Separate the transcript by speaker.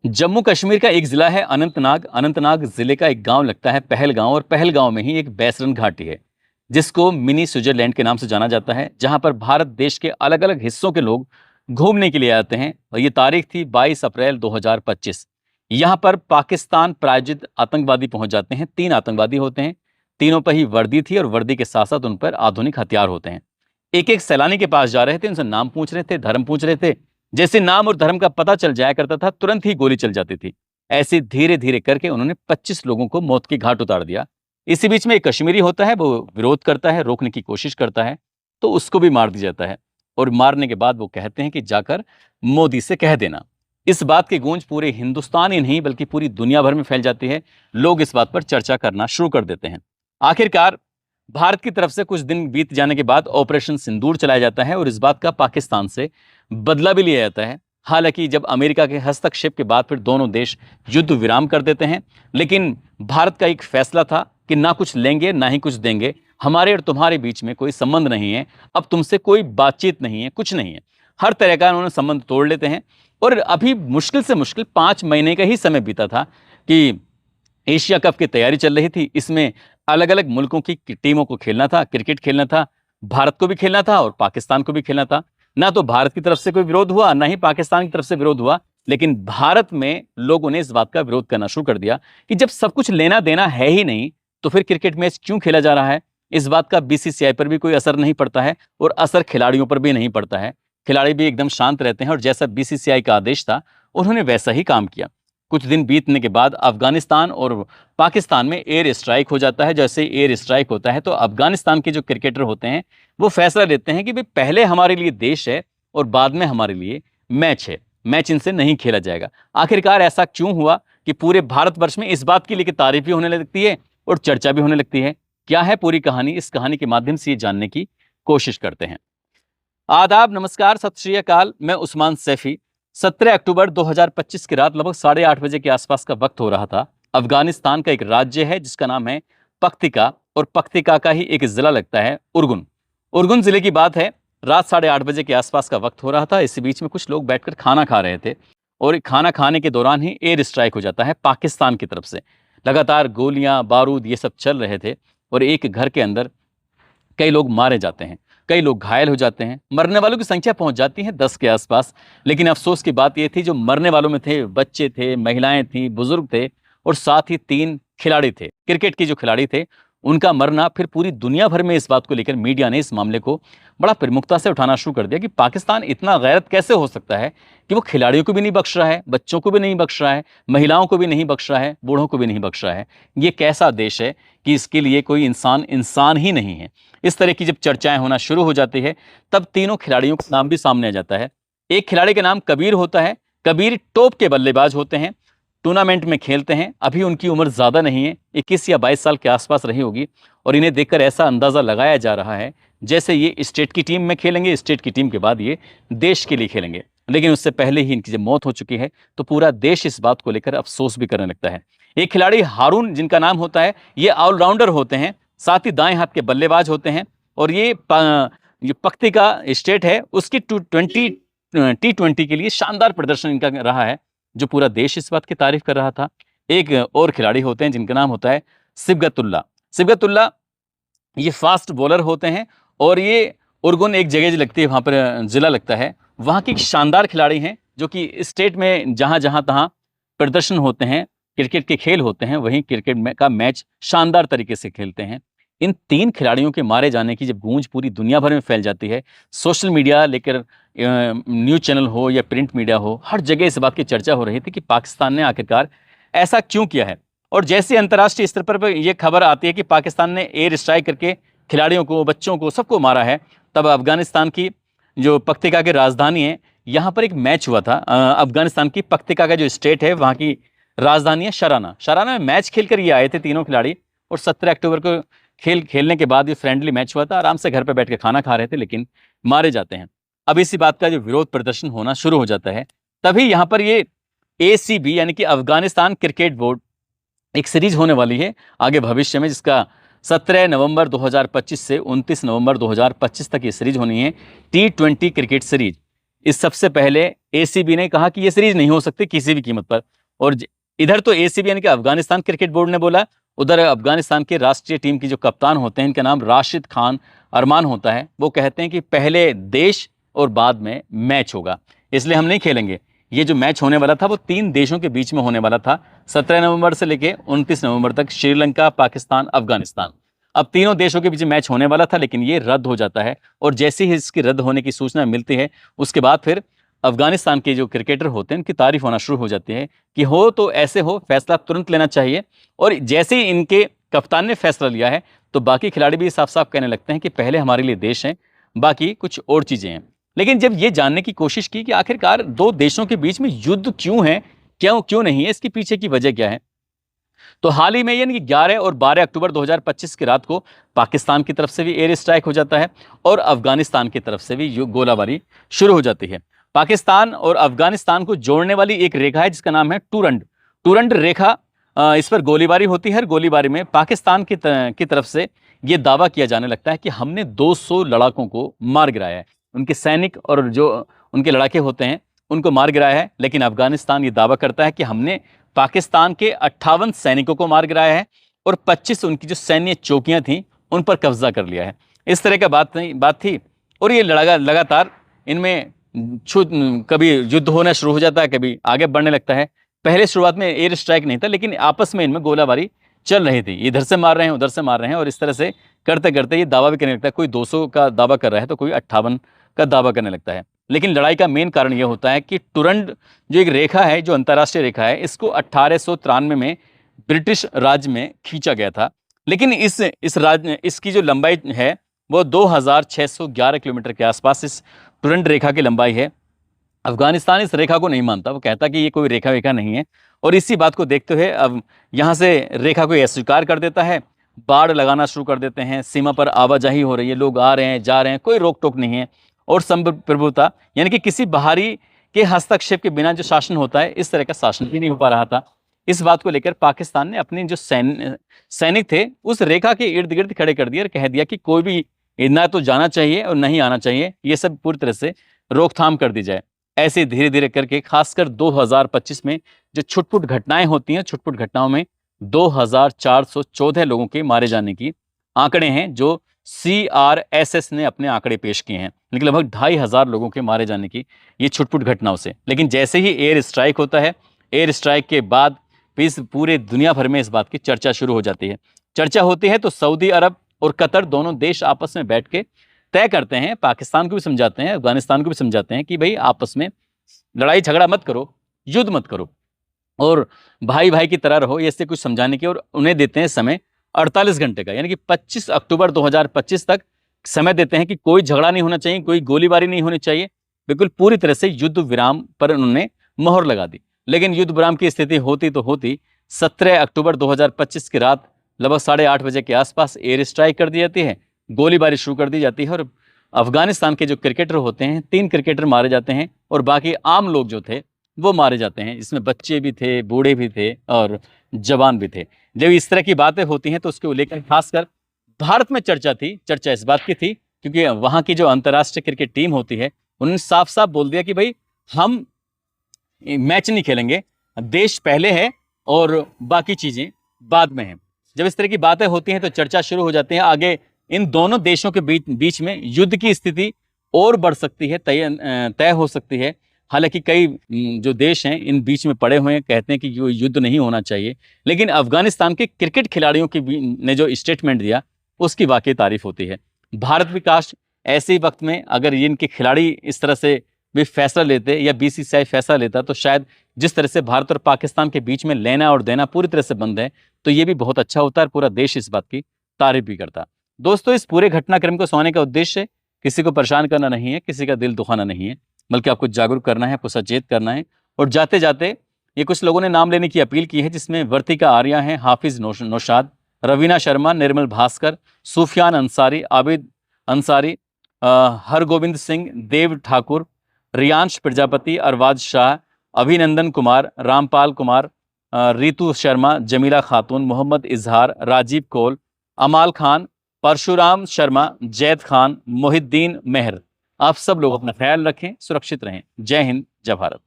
Speaker 1: जम्मू कश्मीर का एक जिला है अनंतनाग। अनंतनाग जिले का एक गांव लगता है पहलगांव, और पहलगांव में ही एक बैसरन घाटी है जिसको मिनी स्विट्जरलैंड के नाम से जाना जाता है, जहां पर भारत देश के अलग अलग हिस्सों के लोग घूमने के लिए आते हैं। और ये तारीख थी 22 अप्रैल 2025। यहाँ पर पाकिस्तान प्रायोजित आतंकवादी पहुंच जाते हैं। 3 आतंकवादी होते हैं। तीनों पर ही वर्दी थी और वर्दी के साथ साथ उन पर आधुनिक हथियार होते हैं। एक एक सैलानी के पास जा रहे थे, उनसे नाम पूछ रहे थे, धर्म पूछ रहे थे। जैसे नाम और धर्म का पता चल जाया करता था, तुरंत ही गोली चल जाती थी। ऐसे धीरे धीरे करके उन्होंने 25 लोगों को मौत के घाट उतार दिया। इसी बीच में एक कश्मीरी होता है, वो विरोध करता है, रोकने की कोशिश करता है, तो उसको भी मार दिया जाता है। और मारने के बाद वो कहते हैं कि जाकर मोदी से कह देना। इस बात की गूंज पूरे हिंदुस्तान ही नहीं बल्कि पूरी दुनिया भर में फैल जाती है। लोग इस बात पर चर्चा करना शुरू कर देते हैं। आखिरकार भारत की तरफ से कुछ दिन बीत जाने के बाद ऑपरेशन सिंदूर चलाया जाता है और इस बात का पाकिस्तान से बदला भी लिया जाता है। हालांकि जब अमेरिका के हस्तक्षेप के बाद फिर दोनों देश युद्ध विराम कर देते हैं, लेकिन भारत का एक फैसला था कि ना कुछ लेंगे ना ही कुछ देंगे, हमारे और तुम्हारे बीच में कोई संबंध नहीं है, अब तुमसे कोई बातचीत नहीं है, कुछ नहीं है। हर तरह का उन्होंने संबंध तोड़ लेते हैं। और अभी मुश्किल से मुश्किल 5 महीने का ही समय बीता था कि एशिया कप की तैयारी चल रही थी। इसमें अलग अलग मुल्कों की टीमों को खेलना था, क्रिकेट खेलना था। भारत को भी खेलना था और पाकिस्तान को भी खेलना था। ना तो भारत की तरफ से कोई विरोध हुआ, ना ही पाकिस्तान की तरफ से विरोध हुआ, लेकिन भारत में लोगों ने इस बात का विरोध करना शुरू कर दिया कि जब सब कुछ लेना देना है ही नहीं तो फिर क्रिकेट मैच क्यों खेला जा रहा है। इस बात का बीसीसीआई पर भी कोई असर नहीं पड़ता है और असर खिलाड़ियों पर भी नहीं पड़ता है। खिलाड़ी भी एकदम शांत रहते हैं और जैसा बीसीसीआई का आदेश था उन्होंने वैसा ही काम किया। कुछ दिन बीतने के बाद अफगानिस्तान और पाकिस्तान में एयर स्ट्राइक हो जाता है। जैसे एयर स्ट्राइक होता है तो अफगानिस्तान के जो क्रिकेटर होते हैं वो फैसला लेते हैं कि भाई पहले हमारे लिए देश है और बाद में हमारे लिए मैच है, मैच इनसे नहीं खेला जाएगा। आखिरकार ऐसा क्यों हुआ कि पूरे भारतवर्ष में इस बात की लेकर तारीफ भी होने लगती है और चर्चा भी होने लगती है? क्या है पूरी कहानी? इस कहानी के माध्यम से ये जानने की कोशिश करते हैं। आदाब, नमस्कार, सत श्री अकाल। मैं उस्मान सैफी। 17 अक्टूबर 2025 की रात लगभग 8:30 बजे के आसपास का वक्त हो रहा था। अफगानिस्तान का एक राज्य है जिसका नाम है पख्तिका, और पख्तिका का ही एक जिला लगता है उर्गुन। उर्गुन जिले की बात है। रात 8:30 बजे के आसपास का वक्त हो रहा था। इसी बीच में कुछ लोग बैठकर खाना खा रहे थे और खाना खाने के दौरान ही एयर स्ट्राइक हो जाता है पाकिस्तान की तरफ से। लगातार गोलियां बारूद ये सब चल रहे थे और एक घर के अंदर कई लोग मारे जाते हैं, कई लोग घायल हो जाते हैं। मरने वालों की संख्या पहुंच जाती है 10 के आसपास। लेकिन अफसोस की बात यह थी जो मरने वालों में थे बच्चे थे, महिलाएं थी, बुजुर्ग थे और साथ ही 3 खिलाड़ी थे। क्रिकेट के जो खिलाड़ी थे उनका मरना फिर पूरी दुनिया भर में इस बात को लेकर मीडिया ने इस मामले को बड़ा प्रमुखता से उठाना शुरू कर दिया कि पाकिस्तान इतना गैरत कैसे हो सकता है कि वो खिलाड़ियों को भी नहीं बख्श रहा है, बच्चों को भी नहीं बख्श रहा है, महिलाओं को भी नहीं बख्श रहा है, बूढ़ों को भी नहीं बख्श रहा है। ये कैसा देश है कि इसके लिए कोई इंसान इंसान ही नहीं है। इस तरह की जब चर्चाएं होना शुरू हो जाती है तब तीनों खिलाड़ियों का नाम भी सामने आ जाता है। एक खिलाड़ी का नाम कबीर होता है। कबीर टॉप के बल्लेबाज होते हैं, टूर्नामेंट में खेलते हैं। अभी उनकी उम्र ज़्यादा नहीं है, 21 या 22 साल के आसपास रही होगी। और इन्हें देखकर ऐसा अंदाज़ा लगाया जा रहा है जैसे ये स्टेट की टीम में खेलेंगे, स्टेट की टीम के बाद ये देश के लिए खेलेंगे। लेकिन उससे पहले ही इनकी जब मौत हो चुकी है तो पूरा देश इस बात को लेकर अफसोस भी करने लगता है। एक खिलाड़ी हारून जिनका नाम होता है, ये ऑलराउंडर होते हैं, साथ ही दाएं हाथ के बल्लेबाज होते हैं। और ये पख्तिका स्टेट है उसकी T20 के लिए शानदार प्रदर्शन इनका रहा है जो पूरा देश इस बात की तारीफ कर रहा था। एक और खिलाड़ी होते हैं जिनका नाम होता है सिबगतुल्ला। सिबगतुल्ला ये फास्ट बॉलर होते हैं और ये उर्गुन एक जगह लगती है, वहाँ पर जिला लगता है, वहाँ के एक शानदार खिलाड़ी हैं जो कि स्टेट में जहाँ जहाँ तहाँ प्रदर्शन होते हैं, क्रिकेट के खेल होते हैं, वहीं क्रिकेट में का मैच शानदार तरीके से खेलते हैं। इन 3 खिलाड़ियों के मारे जाने की जब गूंज पूरी दुनिया भर में फैल जाती है, सोशल मीडिया लेकर न्यूज़ चैनल हो या प्रिंट मीडिया हो, हर जगह इस बात की चर्चा हो रही थी कि पाकिस्तान ने आखिरकार ऐसा क्यों किया है। और जैसे अंतर्राष्ट्रीय स्तर पर यह खबर आती है कि पाकिस्तान ने एयर स्ट्राइक करके खिलाड़ियों को, बच्चों को, सबको मारा है, तब अफगानिस्तान की जो पख्तिका की राजधानी है यहाँ पर एक मैच हुआ था। अफगानिस्तान की पख्तिका का जो स्टेट है वहाँ की राजधानी है शराना। शराना में मैच खेल कर ये आए थे तीनों खिलाड़ी और 17 अक्टूबर को खेलने के बाद ये फ्रेंडली मैच हुआ था। आराम से घर पर बैठ के खाना खा रहे थे लेकिन मारे जाते हैं। अब इसी बात का जो विरोध प्रदर्शन होना शुरू हो जाता है तभी यहाँ पर ये ACB यानी कि अफगानिस्तान क्रिकेट बोर्ड एक सीरीज होने वाली है आगे भविष्य में, जिसका 17 नवंबर 2025 से 29 नवंबर 2025 तक ये सीरीज होनी है, T20 क्रिकेट सीरीज। इस सबसे पहले एसीबी ने कहा कि ये सीरीज नहीं हो सकती किसी भी कीमत पर। और इधर तो एसीबी यानी कि अफगानिस्तान क्रिकेट बोर्ड ने बोला, उधर अफगानिस्तान के राष्ट्रीय टीम की जो कप्तान होते हैं, इनका नाम राशिद खान अरमान होता है, वो कहते हैं कि पहले देश और बाद में मैच होगा, इसलिए हम नहीं खेलेंगे। ये जो मैच होने वाला था वो 3 देशों के बीच में होने वाला था, 17 नवंबर से लेकर 29 नवंबर तक, श्रीलंका, पाकिस्तान, अफगानिस्तान। अब तीनों देशों के बीच मैच होने वाला था, लेकिन ये रद्द हो जाता है। और जैसे ही इसकी रद्द होने की सूचना मिलती है, उसके बाद फिर अफगानिस्तान के जो क्रिकेटर होते हैं उनकी तारीफ होना शुरू हो जाती है कि हो तो ऐसे हो, फैसला तुरंत लेना चाहिए। और जैसे ही इनके कप्तान ने फैसला लिया है तो बाकी खिलाड़ी भी साफ साफ कहने लगते हैं कि पहले हमारे लिए देश है, बाकी कुछ और चीजें हैं। लेकिन जब ये जानने की कोशिश की कि आखिरकार 2 देशों के बीच में युद्ध क्यों है, क्यों क्यों नहीं है, इसके पीछे की वजह क्या है, तो हाल ही में यानी कि 11 और 12 अक्टूबर 2025 की रात को पाकिस्तान की तरफ से भी एयर स्ट्राइक हो जाता है और अफगानिस्तान की तरफ से भी गोलाबारी शुरू हो जाती है। पाकिस्तान और अफगानिस्तान को जोड़ने वाली एक रेखा है जिसका नाम है टूरंड टूरंड रेखा। इस पर गोलीबारी होती है। गोलीबारी में पाकिस्तान की तरफ से ये दावा किया जाने लगता है कि हमने 200 लड़ाकों को मार गिराया है, उनके सैनिक और जो उनके लड़ाके होते हैं उनको मार गिराया है। लेकिन अफगानिस्तान ये दावा करता है कि हमने पाकिस्तान के 58 सैनिकों को मार गिराया है और 25 उनकी जो सैन्य चौकियां थी उन पर कब्जा कर लिया है। इस तरह का बात थी। और ये लगातार इनमें कभी युद्ध होना शुरू हो जाता है, कभी आगे बढ़ने लगता है। पहले शुरुआत में एयर स्ट्राइक नहीं था, लेकिन आपस में इनमें गोलाबारी चल रही थी, इधर से मार रहे हैं, उधर से मार रहे हैं, और इस तरह से करते करते ये दावा भी करने लगता है, कोई 200 का दावा कर रहा है तो कोई 58 का दावा करने लगता है। लेकिन लड़ाई का मेन कारण यह होता है कि टूरंड जो एक रेखा है, जो अंतर्राष्ट्रीय रेखा है, इसको 1893 में ब्रिटिश राज में खींचा गया था। लेकिन इसकी जो लंबाई है वो 2611 किलोमीटर के आसपास इस टूरंड रेखा की लंबाई है। अफगानिस्तान इस रेखा को नहीं मानता, वो कहता कि ये कोई रेखा वेखा नहीं है। और इसी बात को देखते हुए अब यहाँ से रेखा को अस्वीकार कर देता है, बाड़ लगाना शुरू कर देते हैं, सीमा पर आवाजाही हो रही है, लोग आ रहे हैं जा रहे हैं, कोई रोक टोक नहीं है। और संप्रभुता यानी कि किसी बाहरी के हस्तक्षेप के बिना जो शासन होता है, इस तरह का शासन भी नहीं हो पा रहा था। इस बात को लेकर पाकिस्तान ने अपने जो सैनिक थे उस रेखा के इर्द गिर्द खड़े कर दिया और कह दिया कि कोई भी ना तो जाना चाहिए और नहीं आना चाहिए, ये सब पूरी तरह से रोकथाम कर दी जाए। ऐसे धीरे धीरे करके खासकर 2025 में जो छुटपुट घटनाएं होती हैं, छुटपुट घटनाओं में 2414 लोगों के मारे जाने की आंकड़े हैं जो CRSS ने अपने आंकड़े पेश किए हैं, लेकिन लगभग 2500 लोगों के मारे जाने की ये छुटपुट घटनाओं से। लेकिन जैसे ही एयर स्ट्राइक होता है, एयर स्ट्राइक के बाद इस पूरे दुनिया भर में इस बात की चर्चा शुरू हो जाती है। चर्चा होती है तो सऊदी अरब और कतर दोनों देश आपस में बैठ के तय करते हैं, पाकिस्तान को भी समझाते हैं, अफगानिस्तान को भी समझाते हैं कि भाई आपस में लड़ाई झगड़ा मत करो, युद्ध मत करो और भाई भाई की तरह रहो, ऐसे कुछ समझाने की। और उन्हें देते हैं समय 48 घंटे का, यानी कि 25 अक्टूबर 2025 तक समय देते हैं कि कोई झगड़ा नहीं होना चाहिए, कोई गोलीबारी नहीं होनी चाहिए, बिल्कुल पूरी तरह से युद्ध विराम पर उन्होंने मोहर लगा दी। लेकिन युद्ध विराम की स्थिति होती तो होती 17 अक्टूबर 2025 की रात लगभग 8:30 बजे के आसपास एयर स्ट्राइक कर दी जाती है, गोलीबारी शुरू कर दी जाती है और अफगानिस्तान के जो क्रिकेटर होते हैं 3 क्रिकेटर मारे जाते हैं और बाकी आम लोग जो थे वो मारे जाते हैं। इसमें बच्चे भी थे, बूढ़े भी थे और जवान भी थे। जब इस तरह की बातें होती हैं तो उसको लेकर खासकर भारत में चर्चा इस बात की थी क्योंकि वहाँ की जो अंतर्राष्ट्रीय क्रिकेट टीम होती है उन्होंने साफ साफ बोल दिया कि भाई हम मैच नहीं खेलेंगे, देश पहले है और बाकी चीजें बाद में हैं। जब इस तरह की बातें होती हैं तो चर्चा शुरू हो जाती है, आगे इन दोनों देशों के बीच में युद्ध की स्थिति और बढ़ सकती है, तय हो सकती है। हालांकि कई जो देश हैं इन बीच में पड़े हुए हैं, कहते हैं कि ये युद्ध नहीं होना चाहिए, लेकिन अफगानिस्तान के क्रिकेट खिलाड़ियों ने जो स्टेटमेंट दिया उसकी वाकई तारीफ होती है। भारत भी काश ऐसे ही वक्त में अगर इनके खिलाड़ी इस तरह से भी फैसला लेते या BCCI फैसला लेता तो शायद जिस तरह से भारत और पाकिस्तान के बीच में लेना और देना पूरी तरह से बंद है तो ये भी बहुत अच्छा होता है और पूरा देश इस बात की तारीफ भी करता। दोस्तों, इस पूरे घटनाक्रम को सुनाने का उद्देश्य किसी को परेशान करना नहीं है, किसी का दिल दुखाना नहीं है, बल्कि आपको जागरूक करना है, आपको सचेत करना है। और जाते जाते ये कुछ लोगों ने नाम लेने की अपील की है, जिसमें वर्तिका आर्या हैं, हाफिज नौशाद, रवीना शर्मा, निर्मल भास्कर, सुफियान अंसारी, आबिद अंसारी, हरगोविंद सिंह, देव ठाकुर, रियांश प्रजापति, अरवाज शाह, अभिनंदन कुमार, रामपाल कुमार, रितु शर्मा, जमीला खातून, मोहम्मद इजहार, राजीव कौल, अमाल खान, परशुराम शर्मा, जैद खान, मोहिद्दीन मेहर, आप सब लोग अपना ख्याल रखें, सुरक्षित रहें। जय हिंद, जय भारत।